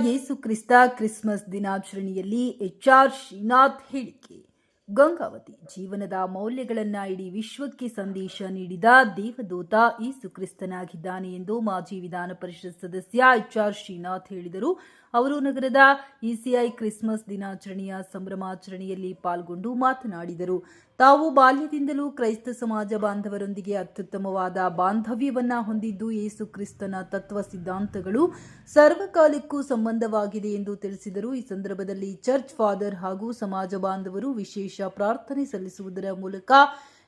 Yesu Krista Christmas ದಿನಾಚರಣೆಯಲ್ಲಿ HR Srinath ಹೇಳಿಕೆ. ಗಂಗಾವತಿ ಜೀವನದ ಮೌಲ್ಯಗಳನ್ನು ಇಡೀ ವಿಶ್ವಕ್ಕೆ ಸಂದೇಶ ನೀಡಿದ ದೇವದೂತ ಯೇಸು ಕ್ರಿಸ್ತನಾಗಿದ್ದಾನೆ ಎಂದು ಮಾಜಿ ವಿಧಾನ ಪರಿಷತ್ ಸದಸ್ಯ HR ಶ್ರೀನಾಥ್ ಹೇಳಿದರು. ಅವರು ನಗರದ ECI ಕ್ರಿಸ್ಮಸ್ ದಿನಾಚರಣೆಯ ಸಂಭ್ರಮಾಚರಣೆಯಲ್ಲಿ ಪಾಲ್ಗೊಂಡು ಮಾತನಾಡಿದರು. ತಾವು ಬಾಲ್ಯದಿಂದಲೂ ಕ್ರೈಸ್ತ ಸಮಾಜ ಬಾಂಧವರೊಂದಿಗೆ ಅತ್ಯುತ್ತಮವಾದ ಬಾಂಧವ್ಯವನ್ನ ಹೊಂದಿದ್ದು, ಯೇಸು ಕ್ರಿಸ್ತನ ತತ್ವ ಸಿದ್ಧಾಂತಗಳು ಸರ್ವಕಾಲಕ್ಕೂ ಸಂಬಂಧವಾಗಿದೆ ಎಂದು ತಿಳಿಸಿದರು. ಈ ಸಂದರ್ಭದಲ್ಲಿ ಚರ್ಚ್ ಫಾದರ್ ಹಾಗೂ ಸಮಾಜ ಬಾಂಧವರು ವಿಶೇಷ ಪ್ರಾರ್ಥನೆ ಸಲ್ಲಿಸುವುದರ ಮೂಲಕ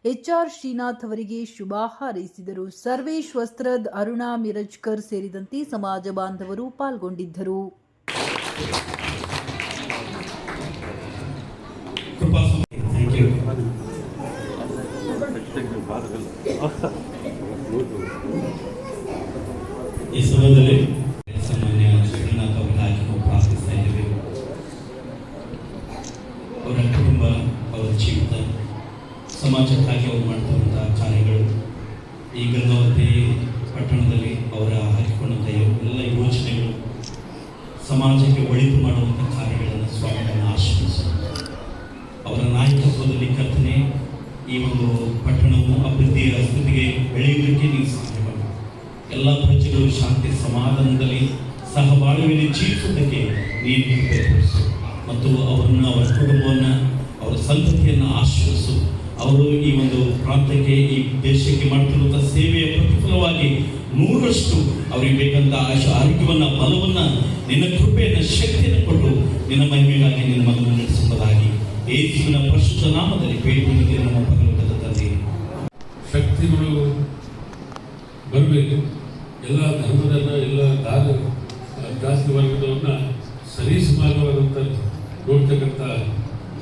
HR ಶ್ರೀನಾಥ್ ಅವರಿಗೆ ಶುಭ ಹಾರೈಸಿದರು. ಸರ್ವೇಶ್ ವಸ್ತ್ರದ್, ಅರುಣಾ ಮಿರಜ್ಕರ್ ಸೇರಿದಂತೆ ಸಮಾಜ ಬಾಂಧವರು ಪಾಲ್ಗೊಂಡಿದ್ದರು. ಈ ಸಮಯದಲ್ಲಿ ಸಾಮಾನ್ಯ ಶ್ರೀನಾಥ್ ಅವರಿಗಾಗಿ ನಾವು ಪ್ರಾರ್ಥಿಸ್ತಾ ಇದ್ದೇವೆ. ಅವರ ಕುಟುಂಬ, ಅವರ ಜೀವಿತ, ಸಮಾಜಕ್ಕಾಗಿ ಅವರು ಮಾಡ್ತಿರುವಂಥ ಕಾರ್ಯಗಳು, ಈ ಗಂಗಾವತಿ ಪಟ್ಟಣದಲ್ಲಿ ಅವರ ಹಾಕಿಕೊಂಡಂಥ ಎಲ್ಲ ಯೋಜನೆಗಳು, ಸಮಾಜಕ್ಕೆ ಒಳಿತು ಮಾಡುವಂಥ ಕಾರ್ಯಗಳನ್ನು ಸ್ವಾಮಿಗಳನ್ನು ಆಶೀರ್ವದಿಸಿ ಅವರ ನಾಯಕತ್ವದಲ್ಲಿ ಕರ್ತನೆ ಈ ಒಂದು ಪಟ್ಟಣವು ಅಭಿವೃದ್ಧಿಯ ಸ್ಥಿತಿಗೆ ಬೆಳೆಯುವುದಕ್ಕೆ ನೀವು ಸಹಾಯ ಮಾಡಿ. ಎಲ್ಲ ಪ್ರಜೆಗಳು ಶಾಂತಿ ಸಮಾಧಾನದಲ್ಲಿ ಸಹಬಾಳ್ವೆಯಲ್ಲಿ ಜೀವಿಸುವುದಕ್ಕೆ ನೀನು ತೋರಿಸು ಮತ್ತು ಅವರನ್ನು, ಅವರ ಕುಟುಂಬವನ್ನು, ಅವರ ಸಂತತಿಯನ್ನು ಆಶೀರ್ವದಿಸು. ಅವರು ಈ ಒಂದು ಪ್ರಾಂತ್ಯಕ್ಕೆ, ಈ ದೇಶಕ್ಕೆ ಮಾಡ್ತಿರುವಂಥ ಸೇವೆಯ ಪ್ರತಿಫಲವಾಗಿ 100ರಷ್ಟು ಅವರಿಗೆ ಬೇಕಂತ ಆರೋಗ್ಯವನ್ನು, ಬಲವನ್ನು, ನಿನ್ನ ಕೃಪೆಯನ್ನು, ಶಕ್ತಿಯನ್ನು ಕೊಟ್ಟು ನಿನ್ನ ಮಹಿಮೆಗಾಗಿ ನಿನ್ನ ಮಗನ ನಡೆಸುವುದಾಗಿ ಯೇಸುವಿನ ಪರಿಶುದ್ಧ ನಾಮದಲ್ಲಿ ಬೇಡಿಕೊಳ್ಳುತ್ತೇವೆ ನಮ್ಮ ಪರಲೋಕದ ತಂದೆ. ಶಕ್ತಿಗಳು ಬರಬೇಕು. ಎಲ್ಲ ಧರ್ಮದನ್ನ, ಎಲ್ಲ ಜಾಸ್ತಿ ವರ್ಗದವ್ರನ್ನ ಸರಿಸಮಾನವಾದಂಥ ನೋಡ್ತಕ್ಕಂಥ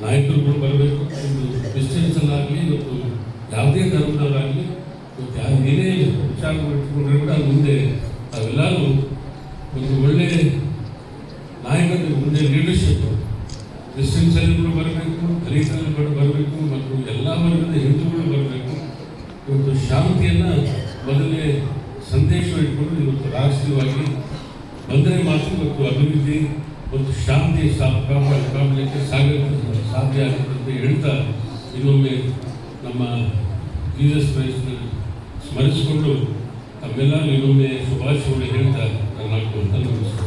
ನಾಯಕರುಗಳು ಬರಬೇಕು. ಒಂದು ಕ್ರಿಶ್ಚಿಯನ್ಸ್ ಅಲ್ಲಾಗಲಿ, ಇವತ್ತು ಯಾವುದೇ ಧರ್ಮದವರಾಗಲಿ, ಇವತ್ತು ಏನೇ ವಿಚಾರ ಇಟ್ಕೊಂಡ್ರೆ ಕೂಡ ಮುಂದೆ ತಾವೆಲ್ಲರೂ ಒಂದು ಒಳ್ಳೆಯ ನಾಯಕರು, ಮುಂದೆ ಲೀಡರ್ಶಿಪ್ ಕ್ರಿಶ್ಚಿಯನ್ಸಲ್ಲಿ ಬರಬೇಕು, ದಲಿತರಲ್ಲಿ ಬರಬೇಕು ಮತ್ತು ಎಲ್ಲ ವರ್ಗದ ಹಿಂದೂಗಳು ಬರಬೇಕು. ಇವತ್ತು ಶಾಂತಿಯನ್ನು ಮೊದಲೇ ಸಂದೇಶ ಇಟ್ಕೊಂಡು ಇವತ್ತು ರಾಷ್ಟ್ರೀಯವಾಗಿ ಬಂದರೆ ಮಾತ್ರ ಇವತ್ತು ಅಭಿವೃದ್ಧಿ ಮತ್ತು ಶಾಂತಿ ಕಾಪಾಡಲಿಕ್ಕೆ ಸಾಧ್ಯ ಆಗುತ್ತೆ ಅಂತ ಹೇಳ್ತಾ, ಇನ್ನೊಮ್ಮೆ ನಮ್ಮ ಜೀಸಸ್ ಕ್ರೈಸ್ತ ಸ್ಮರಿಸಿಕೊಂಡು ತಮ್ಮೆಲ್ಲ ಇನ್ನೊಮ್ಮೆ ಶುಭಾಶಯಗಳು ಹೇಳ್ತಾ ನಾನು